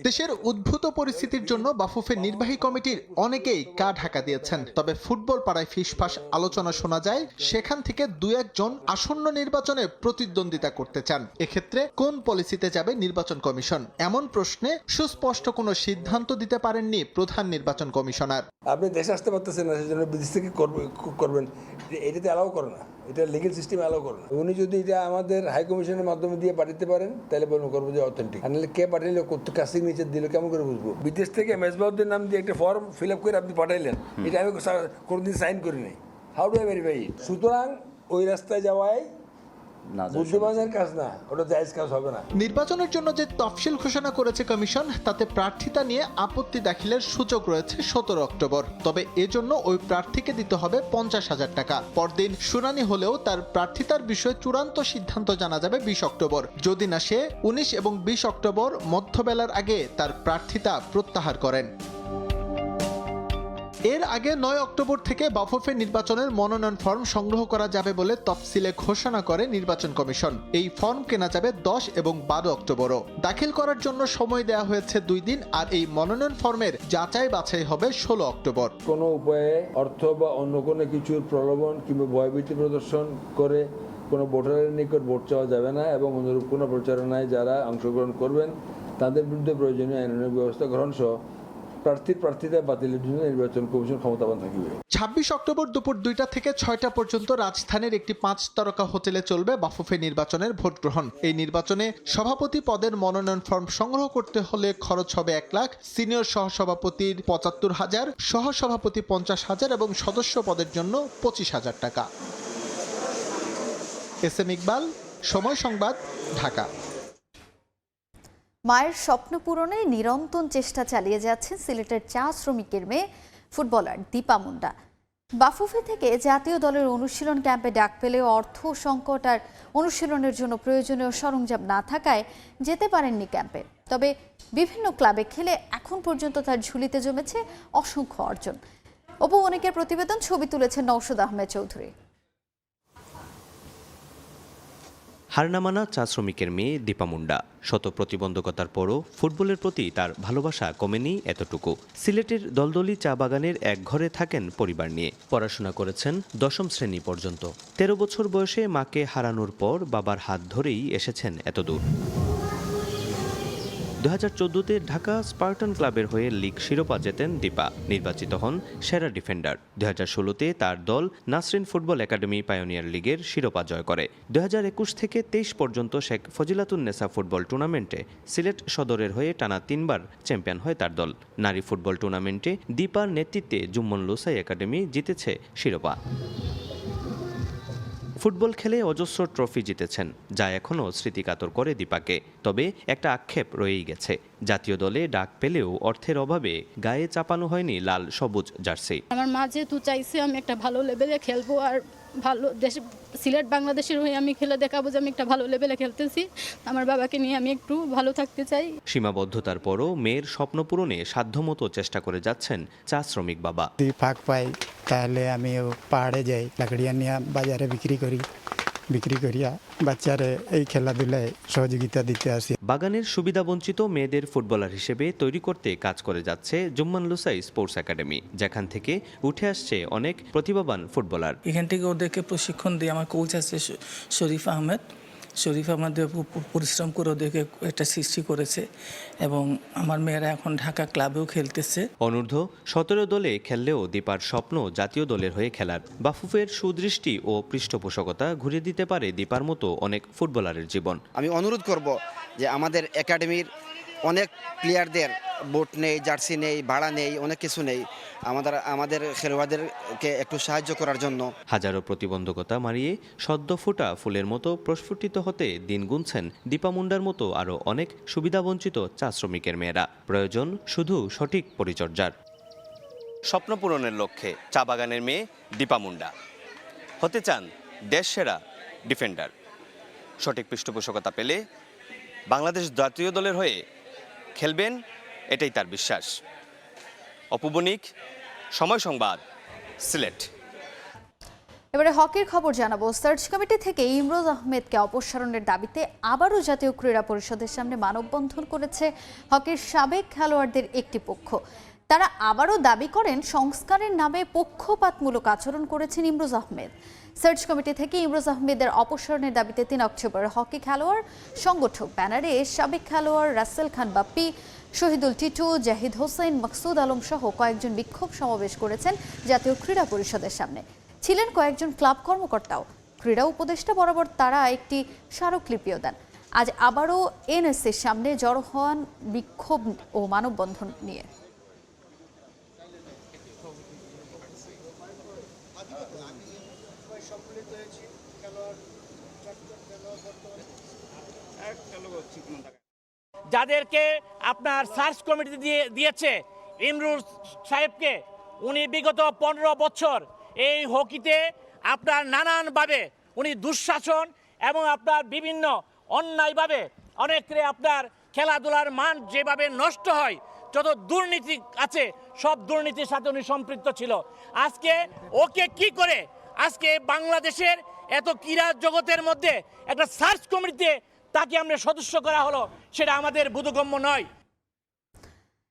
দেশের উদ্ভূত পরিস্থিতির জন্য বাফুফের নির্বাহী কমিটির অনেকেই গা ঢাকা দিয়েছেন, তবে ফুটবল পাড়ায় ফিসফাস আলোচনা শোনা যায় সেখান থেকে দু একজন আসন্ন নির্বাচনে প্রতিদ্বন্দ্বিতা করতে চান। এক্ষেত্রে কোন পলিসিতে যাবে নির্বাচন কমিশন, এমন প্রশ্নে সুস্পষ্ট কোনো সিদ্ধান্ত দিতে পারেননি প্রধান নির্বাচন কমিশনার। আপনি দেশে আসতে পারতেছেন না, সেজন্য বিদেশ থেকে করবেন, এটাতে অ্যালাউ করে না, এটা লিগ্যাল সিস্টেম অ্যালাউ করে না। উনি যদি এটা আমাদের হাই কমিশনের মাধ্যমে দিয়ে পাঠাতে পারেন তাহলে বলবো করবো যে অথেন্টিক, আর নাহলে কে পাঠাইলে কত কাছে নিচে দিল কেমন করে বুঝবো? বিদেশ থেকে মেজবাউদ্দিন নাম দিয়ে একটা ফর্ম ফিল আপ করে আপনি পাঠাইলেন, এটা আমি কোনোদিন সাইন করি নাই, হাউ ডু আই ভেরিফাই? সুতরাং ওই রাস্তায় যাওয়াই বুদ্ধিমানের কাজ না, ওটা জায়েজ কাজ হবে না। নির্বাচনের জন্য যে তফসিল ঘোষণা করেছে কমিশন, তাতে প্রার্থিতা নিয়ে আপত্তি দাখিলের সুযোগ রয়েছে 17 অক্টোবর। তবে এজন্য ওই প্রার্থীকে দিতে হবে 50,000 টাকা। পরদিন শুনানি হলেও তার প্রার্থিতার বিষয়ে চূড়ান্ত সিদ্ধান্ত জানা যাবে 20 অক্টোবর। যদি না সে 19 এবং 20 অক্টোবর মধ্যবেলার আগে তার প্রার্থিতা প্রত্যাহার করেন। এর আগে 9 অক্টোবর থেকে বাফুফে নির্বাচনের মনোনয়ন ফর্ম সংগ্রহ করা যাবে বলে তফসিলে ঘোষণা করে নির্বাচন কমিশন। এই ফর্ম কেনা যাবে 10 এবং 12 অক্টোবরও। দাখিল করার জন্য সময় দেওয়া হয়েছে 2 দিন, আর এই মনোনয়ন ফর্মের যাচাই বাছাই হবে 16 অক্টোবর। কোনো উপায়ে অর্থ বা অন্য কোনো কিছুর প্রলোভন কিংবা ভয়ভীতি প্রদর্শন করে কোনো ভোটারের নিকট ভোট চাওয়া যাবে না, এবং অনুরূপ কোনো প্রচারণায় যারা অংশগ্রহণ করবেন তাদের বিরুদ্ধে প্রয়োজনীয় আইনানুগ ব্যবস্থা গ্রহণ সহ প্রার্থিতা বাতিলের জন্য নির্বাচন কমিশন ক্ষমতাবান থাকবে। 26 অক্টোবর দুপুর 2টা থেকে 6টা পর্যন্ত রাজধানীর একটি 5 তারকা হোটেলে চলবে বাফুফে নির্বাচনের ভোট গ্রহণ। এই নির্বাচনে সভাপতি পদের মনোনয়ন ফর্ম সংগ্রহ করতে হলে খরচ হবে 1 লাখ, সিনিয়র সহসভাপতির 75,000, সহসভাপতি 50,000 এবং সদস্য পদের জন্য 25,000 টাকা। এস এম ইকবাল, সময় সংবাদ, ঢাকা। মায়ের স্বপ্ন পূরণে নিরন্তর চেষ্টা চালিয়ে যাচ্ছেন সিলেটের চা শ্রমিকের মেয়ে ফুটবলার দীপা মুন্ডা। বাফুফে থেকে জাতীয় দলের অনুশীলন ক্যাম্পে ডাক পেলেও অর্থ সংকট আর অনুশীলনের জন্য প্রয়োজনীয় সরঞ্জাম না থাকায় যেতে পারেননি ক্যাম্পে। তবে বিভিন্ন ক্লাবে খেলে এখন পর্যন্ত তার ঝুলিতে জমেছে অসংখ্য অর্জন। অপু অনেকের প্রতিবেদন, ছবি তুলেছেন নওশাদ আহমেদ চৌধুরী। হারনামানা চা শ্রমিকের মেয়ে দীপা মুন্ডা। শত প্রতিবন্ধকতার পরও ফুটবলের প্রতি তার ভালোবাসা কমেনি এতটুকু। সিলেটের দলদলি চা বাগানের এক ঘরে থাকেন পরিবার নিয়ে। পড়াশোনা করেছেন 10ম শ্রেণী পর্যন্ত। 13 বছর বয়সে মাকে হারানোর পর বাবার হাত ধরেই এসেছেন এতদূর। 2014-তে ঢাকা স্পার্টান ক্লাবের হয়ে লিগ শিরোপা জেতেন দীপা, নির্বাচিত হন সেরা ডিফেন্ডার। 2016-তে তার দল নাসরিন ফুটবল একাডেমি পায়োনিয়ার লিগের শিরোপা জয় করে। 2021 থেকে 23 পর্যন্ত শেখ ফজিলাতুন্নেসা ফুটবল টুর্নামেন্টে সিলেট সদরের হয়ে টানা 3 বার চ্যাম্পিয়ন হয় তার দল। নারী ফুটবল টুর্নামেন্টে দীপার নেতৃত্বে জুম্মন লুসাই একাডেমি জিতেছে শিরোপা। ফুটবল খেলে অজস্র ট্রফি জিতেছেন, যা এখনও স্মৃতিকাতর করে দীপাকে। তবে একটা আক্ষেপ রয়েই গেছে, জাতীয় দলে ডাক পেলেও অর্থের অভাবে গায়ে চাপানো হয়নি লাল সবুজ জার্সি। আমার মা যেহেতু চাইছে আমি একটা ভালো লেভেলে খেলবো, আর ভালো দেশে সিলেট বাংলাদেশের হয়ে আমি খেলে দেখাবো যে আমি একটা ভালো লেভেলে খেলতেছি। আমার বাবাকে নিয়ে আমি একটু ভালো থাকতে চাই। সীমাবদ্ধতার পরও মেয়ের স্বপ্ন পূরণে সাধ্যমতো চেষ্টা করে যাচ্ছেন চা শ্রমিক বাবা। যদি ফাঁক পাই তাহলে আমিও পাহাড়ে যাই, লাকড়িয়া নিয়ে বাজারে বিক্রি করিয়া বাচ্চারে এই খেলাধুলায় সহযোগিতা দিতে আসি। বাগানের সুবিধাবঞ্চিত মেয়েদের ফুটবলার হিসেবে তৈরি করতে কাজ করে যাচ্ছে জুম্মান লুসাই স্পোর্টস একাডেমি, যেখান থেকে উঠে আসছে অনেক প্রতিভাবান ফুটবলার। এখান থেকে ওদেরকে প্রশিক্ষণ দিয়ে আমার কোচ আছে শরীফ আহমেদ পরিশ্রম করে ওদেরকে একটা সৃষ্টি করেছে, এবং আমার মেয়েরা এখন ঢাকা ক্লাবেও খেলতেছে। অনূর্ধ্ব 17 দলে খেললেও দীপার স্বপ্ন জাতীয় দলের হয়ে খেলার। বাফুফের সুদৃষ্টি ও পৃষ্ঠপোষকতা ঘুরিয়ে দিতে পারে দীপার মতো অনেক ফুটবলারের জীবন। আমি অনুরোধ করব যে আমাদের একাডেমির অনেক প্লেয়ারদের বুট নেই, জার্সি নেই, ভাড়া নেই, অনেক কিছু নেই, আমাদের খেলোয়াড়দেরকে একটু সাহায্য করার জন্য। হাজারো প্রতিবন্ধকতা মারিয়ে সদ্য ফোটা ফুলের মতো প্রস্ফুটিত হতে দিন গুনছেন দীপা মুন্ডার মতো আরও অনেক সুবিধাবঞ্চিত চা শ্রমিকের মেয়েরা। প্রয়োজন শুধু সঠিক পরিচর্যার। স্বপ্ন পূরণের লক্ষ্যে চা বাগানের মেয়ে দীপা মুন্ডা হতে চান দেশ সেরা ডিফেন্ডার। সঠিক পৃষ্ঠপোষকতা পেলে বাংলাদেশ জাতীয় দলের হয়ে খেলবেন, এটাই তার বিশ্বাস। অপু বণিক, সময় সংবাদ, সিলেট। এবারে হকির খবর জানাবো। সার্চ কমিটি থেকে ইমরোজ আহমেদকে অপসারণের দাবিতে আবারও জাতীয় ক্রীড়া পরিষদের সামনে মানববন্ধন করেছে হকির সাবেক খেলোয়াড়দের একটি পক্ষ। তারা আবারও দাবি করেন সংস্কারের নামে পক্ষপাতমূলক আচরণ করেছেন ইমরোজ আহমেদ। সার্চ কমিটি থেকে ইমরোজ আহমেদের অপসারণের দাবিতে 3 অক্টোবর হকি খেলোয়াড় সংগঠক ব্যানারে সাবেক খেলোয়াড় রাসেল খান বাপ্পি, শহীদুল টিটু, জাহিদ হোসেন, মাকসুদ আলম সহ কয়েকজন বিক্ষোভ সমাবেশ করেছেন জাতীয় ক্রীড়া পরিষদের সামনে। ছিলেন কয়েকজন ক্লাব কর্মকর্তাও। ক্রীড়া উপদেষ্টা বরাবর তারা একটি স্মারকলিপিও দেন। আজ আবারও এনএসসির সামনে জড়ো হন বিক্ষোভ ও মানববন্ধন নিয়ে। যাদেরকে আপনার সার্চ কমিটি দিয়েছে ইমরোজ সাহেবকে, উনি বিগত 15 বছর এই হকিতে আপনার নানানভাবে উনি দুঃশাসন এবং আপনার বিভিন্ন অন্যায়ভাবে অনেকে আপনার খেলাধুলার মান যেভাবে নষ্ট হয়, যত দুর্নীতি আছে সব দুর্নীতির সাথে উনি সম্পৃক্ত ছিল। আজকে ওকে কি করে আজকে বাংলাদেশের এত ক্রীড়া জগতের মধ্যে একটা সার্চ কমিটিতে তাকে আমরা সদস্য করা হলো, সেটা আমাদের বোধগম্য নয়।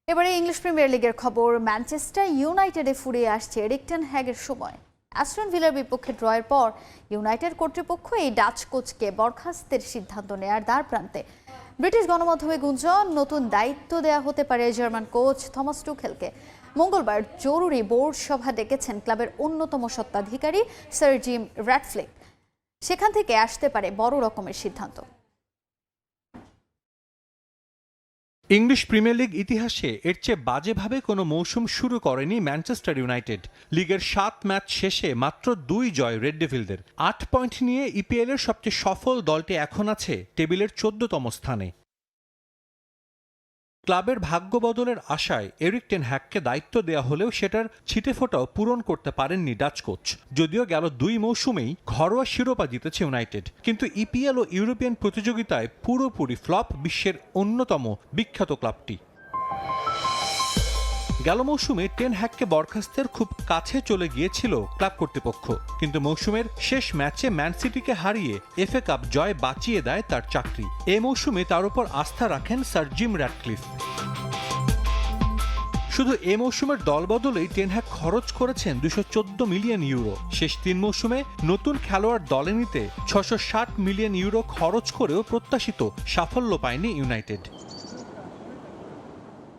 এবারে ইংলিশ প্রিমিয়ার লিগের খবর। ম্যানচেস্টার ইউনাইটেডে ফুরিয়ে আসছে এরিক টেন হ্যাগের সময়। অ্যাস্টন ভিলার বিপক্ষে ড্রয়ের পর ইউনাইটেড কর্তৃপক্ষ এই ডাচ কোচকে বরখাস্তের সিদ্ধান্ত নেয়ার দ্বার প্রান্তে। ব্রিটিশ গণমাধ্যমে গুঞ্জন, নতুন দায়িত্ব দেয়া হতে পারে জার্মান কোচ থমাস টুখেলকে। মঙ্গলবার জরুরি বোর্ড সভা ডেকেছেন ক্লাবের অন্যতম স্বত্বাধিকারী স্যার জিম র্যাটফ্লিক। সেখান থেকে আসতে পারে বড় রকমের সিদ্ধান্ত। ইংলিশ প্রিমিয়ার লিগ ইতিহাসে এর চেয়ে বাজেভাবে কোনো মৌসুম শুরু করেনি ম্যানচেস্টার ইউনাইটেড। লিগের 7 ম্যাচ শেষে মাত্র 2 জয় রেড ডেভিলদের। 8 পয়েন্ট নিয়ে ইপিএল এর সবচেয়ে সফল দলটি এখন আছে টেবিলের 14তম স্থানে। ক্লাবের ভাগ্য বদলের আশায় এরিক টেন হ্যাগকে দায়িত্ব দেয়া হলেও সেটার ছিটেফোঁটাও পূরণ করতে পারেননি ডাচ কোচ। যদিও গেল 2 মৌসুমেই ঘরোয়া শিরোপা জিতেছে ইউনাইটেড, কিন্তু ইপিএল ও ইউরোপিয়ান প্রতিযোগিতায় পুরোপুরি ফ্লপ বিশ্বের অন্যতম বিখ্যাত ক্লাবটি। গেল মৌসুমে টেন হ্যাগকে বরখাস্তের খুব কাছে চলে গিয়েছিল ক্লাব কর্তৃপক্ষ, কিন্তু মৌসুমের শেষ ম্যাচে ম্যান সিটিকে হারিয়ে এফএ কাপ জয় বাঁচিয়ে দেয় তার চাকরি। এ মৌসুমে তার উপর আস্থা রাখেন স্যার জিম র্যাটক্লিফ। শুধু এ মৌসুমের দলবদলেই টেন হ্যাগ খরচ করেছেন 214 মিলিয়ন ইউরো। শেষ 3 মৌসুমে নতুন খেলোয়াড় দলে নিতে 660 মিলিয়ন ইউরো খরচ করেও প্রত্যাশিত সাফল্য পায়নি ইউনাইটেড।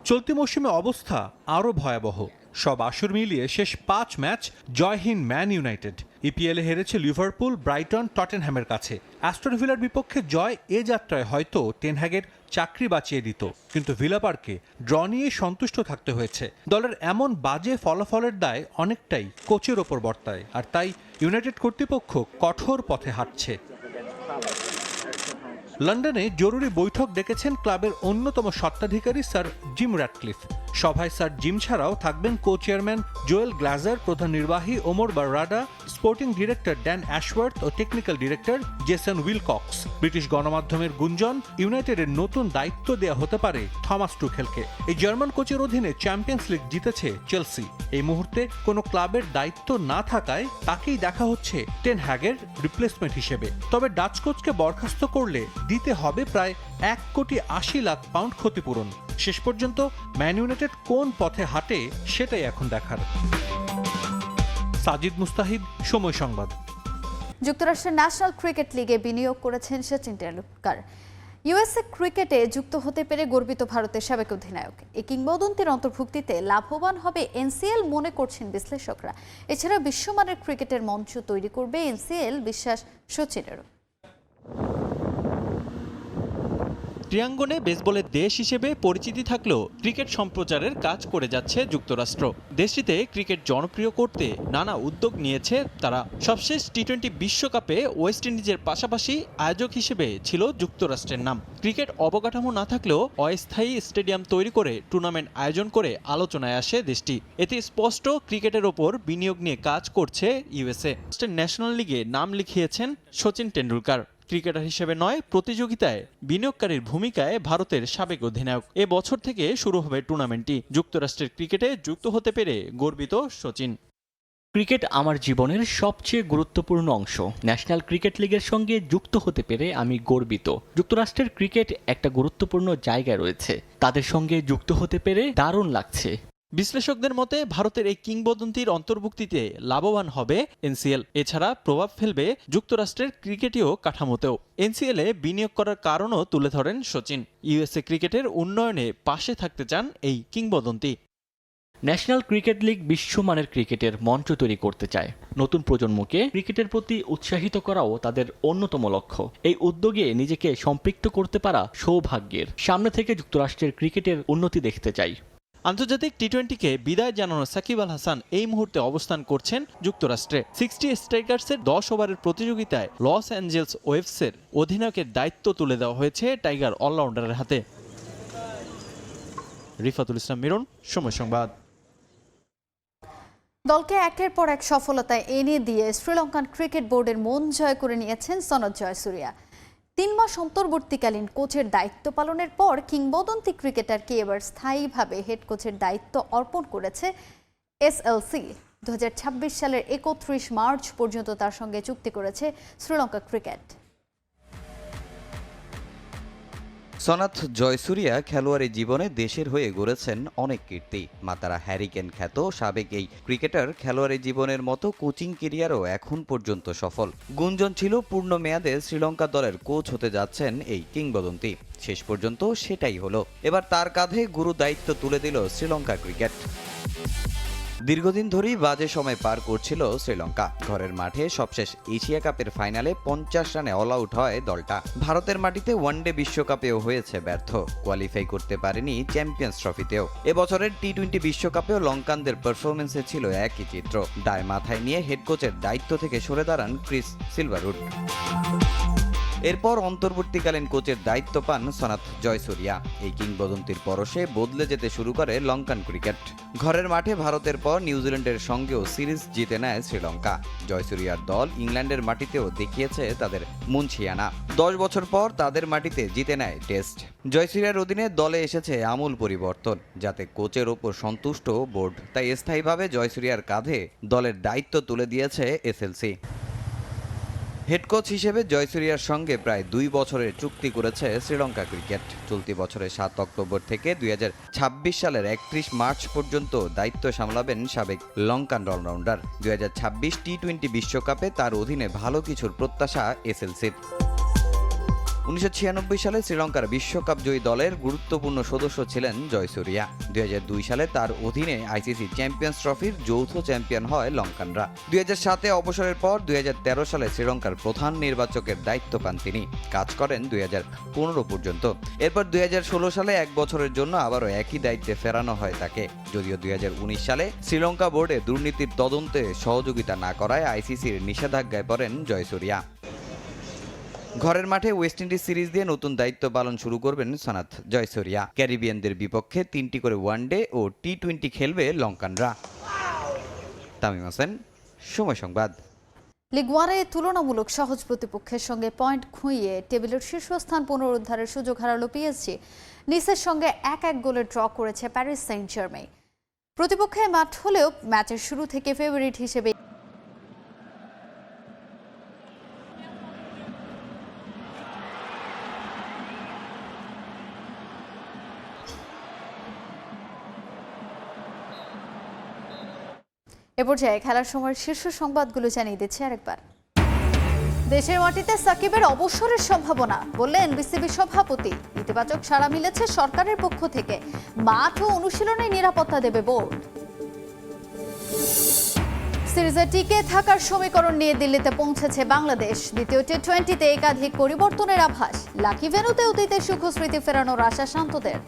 চলতি মৌসুমে অবস্থা আরও ভয়াবহ। সব আসর মিলিয়ে শেষ 5 ম্যাচ জয়হীন ম্যান ইউনাইটেড। ইপিএলে হেরেছে লিভারপুল, ব্রাইটন, টটেনহ্যামের কাছে। অ্যাস্টন ভিলার বিপক্ষে জয় এ যাত্রায় হয়তো টেন হ্যাগের চাকরি বাঁচিয়ে দিত, কিন্তু ভিলা পার্কে ড্র নিয়ে সন্তুষ্ট থাকতে হয়েছে। দলের এমন বাজে ফলাফলের দায় অনেকটাই কোচের ওপর বর্তায়, আর তাই ইউনাইটেড কর্তৃপক্ষ কঠোর পথে হাঁটছে। লন্ডনে জরুরি বৈঠক ডেকেছেন ক্লাবের অন্যতম স্বত্বাধিকারী স্যার জিম র্যাটক্লিফ। সভায় স্যার জিম ছাড়াও থাকবেন কো চেয়ারম্যান জোয়েল গ্লাজার, প্রধান নির্বাহী Omar Berrada, sporting director Dan Ashworth ও technical director Jason Wilcox. British গণমাধ্যমের গুঞ্জন, ইউনাইটেডের নতুন দায়িত্ব দেয়া হতে পারে থমাস টুখেলকে। এই জার্মান কোচের অধীনে চ্যাম্পিয়ন্স লিগ জিতেছে চেলসি। এই মুহূর্তে কোনো ক্লাবের দায়িত্ব না থাকায় তাকেই দেখা হচ্ছে টেন হ্যাগের রিপ্লেসমেন্ট হিসেবে। তবে ডাচ কোচকে বরখাস্ত করলে দিতে হবে প্রায় 1,80,00,000 পাউন্ড ক্ষতিপূরণ। শেষ পর্যন্ত ম্যান ইউনাইটেড কোন পথে হাঁটে সেটাই এখন দেখার। সাজিদ মুস্তাহিদ, সময় সংবাদ। যুক্তরাষ্ট্রের ন্যাশনাল ক্রিকেট লিগে বিনিয়োগ করেছেন সচিন টেন্ডুলকার। ইউএসএ ক্রিকেটে যুক্ত হতে পেরে গর্বিত ভারতের সাবেক অধিনায়ক। এই কিংবদন্তির অন্তর্ভুক্তিতে লাভবান হবে এনসিএল মনে করছেন বিশ্লেষকরা। এছাড়া বিশ্বমানের ক্রিকেটের মঞ্চ তৈরি করবে এনসিএল, বিশ্বাস সচিনেরও। ক্রীড়াঙ্গনে বেসবলের দেশ হিসেবে পরিচিতি থাকলেও ক্রিকেট সম্প্রচারের কাজ করে যাচ্ছে যুক্তরাষ্ট্র। দেশটিতে ক্রিকেট জনপ্রিয় করতে নানা উদ্যোগ নিয়েছে তারা। সবশেষ টি-20 বিশ্বকাপে ওয়েস্ট ইন্ডিজের পাশাপাশি আয়োজক হিসেবে ছিল যুক্তরাষ্ট্রের নাম। ক্রিকেট অবকাঠামো না থাকলেও অস্থায়ী স্টেডিয়াম তৈরি করে টুর্নামেন্ট আয়োজন করে আলোচনায় আসে দেশটি। এতে স্পষ্ট ক্রিকেটের ওপর বিনিয়োগ নিয়ে কাজ করছে ইউএসএ। ন্যাশনাল লিগে নাম লিখিয়েছেন সচিন টেন্ডুলকার। ক্রিকেটার হিসেবে নয়, প্রতিযোগিতায় বিনিয়োগকারীর ভূমিকায় ভারতের সাবেক অধিনায়ক। এ বছর থেকে শুরু হবে টুর্নামেন্টটি। যুক্তরাষ্ট্রের ক্রিকেটে যুক্ত হতে পেরে গর্বিত সচিন। ক্রিকেট আমার জীবনের সবচেয়ে গুরুত্বপূর্ণ অংশ। ন্যাশনাল ক্রিকেট লিগের সঙ্গে যুক্ত হতে পেরে আমি গর্বিত। যুক্তরাষ্ট্রের ক্রিকেট একটা গুরুত্বপূর্ণ জায়গায় রয়েছে, তাদের সঙ্গে যুক্ত হতে পেরে দারুণ লাগছে। বিশ্লেষকদের মতে ভারতের এই কিংবদন্তির অন্তর্ভুক্তিতে লাভবান হবে এনসিএল। এছাড়া প্রভাব ফেলবে যুক্তরাষ্ট্রের ক্রিকেটীয় কাঠামোতেও। এনসিএলে বিনিয়োগ করার কারণও তুলে ধরেন সচিন। ইউএসএ ক্রিকেটের উন্নয়নে পাশে থাকতে চান এই কিংবদন্তি। ন্যাশনাল ক্রিকেট লিগ বিশ্বমানের ক্রিকেটের মঞ্চ তৈরি করতে চায়। নতুন প্রজন্মকে ক্রিকেটের প্রতি উৎসাহিত করাও তাদের অন্যতম লক্ষ্য। এই উদ্যোগে নিজেকে সম্পৃক্ত করতে পারা সৌভাগ্যের। সামনে থেকে যুক্তরাষ্ট্রের ক্রিকেটের উন্নতি দেখতে চাই। আন্তর্জাতিক টি-20কে বিদায় জানানো সাকিব আল হাসান এই মুহূর্তে অবস্থান করছেন যুক্তরাষ্ট্রে। 60 স্ট্রাইকার্সের 10 ওভারের প্রতিযোগিতায় লস অ্যাঞ্জেলস ওয়েভসের অধিনায়কের দায়িত্ব তুলে দেওয়া হয়েছে টাইগার অলরাউন্ডারের হাতে। রিফাতুল ইসলাম মিরন, সময় সংবাদ। দলকে একের পর এক সফলতায় এনে দিয়ে শ্রীলঙ্কান ক্রিকেট বোর্ডের মন জয় করে নিয়েছেন সনৎ জয়সূরিয়া। 3 মাস অন্তর্বর্তীকালীন কোচের দায়িত্ব পালনের পর কিংবদন্তি ক্রিকেটারকে এবার স্থায়ীভাবে হেড কোচের দায়িত্ব অর্পণ করেছে এসএলসি। 2026 সালের 31 মার্চ পর্যন্ত তার সঙ্গে চুক্তি করেছে শ্রীলঙ্কা ক্রিকেট। সনাথ জয়সূরিয়া খেলোয়াড়ি জীবনে দেশের হয়ে গড়েছেন অনেক কীর্তি। মাতারা হ্যারিকেন খ্যাত সাবেক এই ক্রিকেটার খেলোয়াড়ি জীবনের মতো কোচিং ক্যারিয়ারও এখন পর্যন্ত সফল। গুঞ্জন ছিল পূর্ণ মেয়াদে শ্রীলঙ্কা দলের কোচ হতে যাচ্ছেন এই কিংবদন্তি। শেষ পর্যন্ত সেটাই হলো। এবার তার কাঁধে গুরু দায়িত্ব তুলে দিল শ্রীলঙ্কা ক্রিকেট। দীর্ঘদিন ধরেই বাজে সময় পার করছিল শ্রীলঙ্কা। ঘরের মাঠে সবশেষ এশিয়া কাপের ফাইনালে 50 রানে অল আউট হয় দলটা। ভারতের মাটিতে ওয়ানডে বিশ্বকাপেও হয়েছে ব্যর্থ, কোয়ালিফাই করতে পারেনি চ্যাম্পিয়ন্স ট্রফিতেও। এবছরের টি-20 বিশ্বকাপেও লঙ্কানদের পারফরমেন্সে ছিল একই চিত্র। দায় মাথায় নিয়ে হেড কোচের দায়িত্ব থেকে সরে দাঁড়ান ক্রিস সিলভারউড। এরপর অন্তর্বর্তীকালীন কোচের দায়িত্ব পান সনাথ জয়সূরিয়া। এই কিংবদন্তির পরশে বদলে যেতে শুরু করে লঙ্কান ক্রিকেট। ঘরের মাঠে ভারতের পর নিউজিল্যান্ডের সঙ্গেও সিরিজ জিতে নেয় শ্রীলঙ্কা। জয়সূরিয়ার দল ইংল্যান্ডের মাটিতেও দেখিয়েছে তাদের মুনশিয়ানা। 10 বছর পর তাদের মাটিতে জিতে নেয় টেস্ট। জয়সূরিয়ার অধীনে দলে এসেছে আমূল পরিবর্তন, যাতে কোচের ওপর সন্তুষ্ট বোর্ড। তাই স্থায়ীভাবে জয়সূরিয়ার কাঁধে দলের দায়িত্ব তুলে দিয়েছে এসএলসি। হেড কোচ হিসেবে জয়সূরিয়ার সঙ্গে প্রায় 2 বছরের চুক্তি করেছে শ্রীলঙ্কা ক্রিকেট। চলতি বছরের 7 অক্টোবর থেকে 2026 সালের 31 মার্চ পর্যন্ত দায়িত্ব সামলাবেন সাবেক লঙ্কান অলরাউন্ডার। 2026 টি-20 বিশ্বকাপে তার অধীনে ভালো কিছুর প্রত্যাশা এসএলসির। 1996 সালে শ্রীলঙ্কার বিশ্বকাপ জয়ী দলের গুরুত্বপূর্ণ সদস্য ছিলেন জয়সূরিয়া। 2002 সালে তার অধীনে আইসিসি চ্যাম্পিয়ন্স ট্রফির যৌথ চ্যাম্পিয়ন হয় লঙ্কানরা। 2007-এ অবসরের পর 2013 সালে শ্রীলঙ্কার প্রধান নির্বাচকের দায়িত্ব পান তিনি। কাজ করেন 2015 পর্যন্ত। এরপর 2016 সালে 1 বছরের জন্য আবারও একই দায়িত্বে ফেরানো হয় তাকে। যদিও 2019 সালে শ্রীলঙ্কা বোর্ডে দুর্নীতির তদন্তে সহযোগিতা না করায় আইসিসির নিষেধাজ্ঞায় পড়েন জয়সূরিয়া। ঘরের মাঠে ওয়েস্ট ইন্ডিজ সিরিজ দিয়ে নতুন দায়িত্ব পালন শুরু করবেন সনাথ জয়সূরিয়া। ক্যারিবিয়ানদের বিপক্ষে 3টি করে ওয়ানডে ও টি-20 খেলবে লঙ্কানরা। তামিম হোসেন, সময় সংবাদ। লিগ ওয়ানে তুলনামূলক সহজ প্রতিপক্ষের সঙ্গে পয়েন্ট খুঁইয়ে টেবিলের শীর্ষস্থান পুনরুদ্ধারের সুযোগ হারালো পিএসজি। নিসের সঙ্গে 1-1 গোলে ড্র করেছে প্যারিস সেন্ট জার্মেই। প্রতিপক্ষের মাঠ হলেও ম্যাচের শুরু থেকে ফেভারিট হিসেবে এ পর্যায়ে খেলার সময়ের শীর্ষ সংবাদগুলো জানিয়ে দিচ্ছে আরেকবার। দেশের মাটিতে সাকিবের অবসরের সম্ভাবনা বললেন বিসিবি সভাপতি। ইতিবাচক সাড়া মিলেছে সরকারের পক্ষ থেকে। মাঠ ও অনুশীলনে নিরাপত্তা দেবে বোর্ড। সিরিজে টিকে থাকার সমীকরণ নিয়ে দিল্লিতে পৌঁছেছে বাংলাদেশ। দ্বিতীয় টি-20তে একাধিক পরিবর্তনের আভাস। লাকি ভেন্যুতে অতীতের সুখ স্মৃতি ফেরানোর আশা শান্তদের।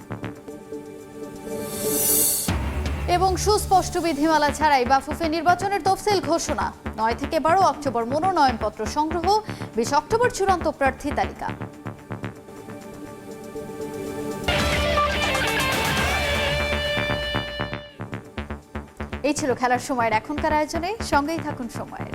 এবং সুস্পষ্ট বিধিমালা ছাড়াই বাফুফে নির্বাচনের তফসিল ঘোষণা। 9 থেকে 12 অক্টোবর মনোনয়নপত্র সংগ্রহ, 20 অক্টোবর চূড়ান্ত প্রার্থী তালিকা। এই ছিল খেলার সময়ের এখনকার আয়োজনে। সঙ্গেই থাকুন সময়ের।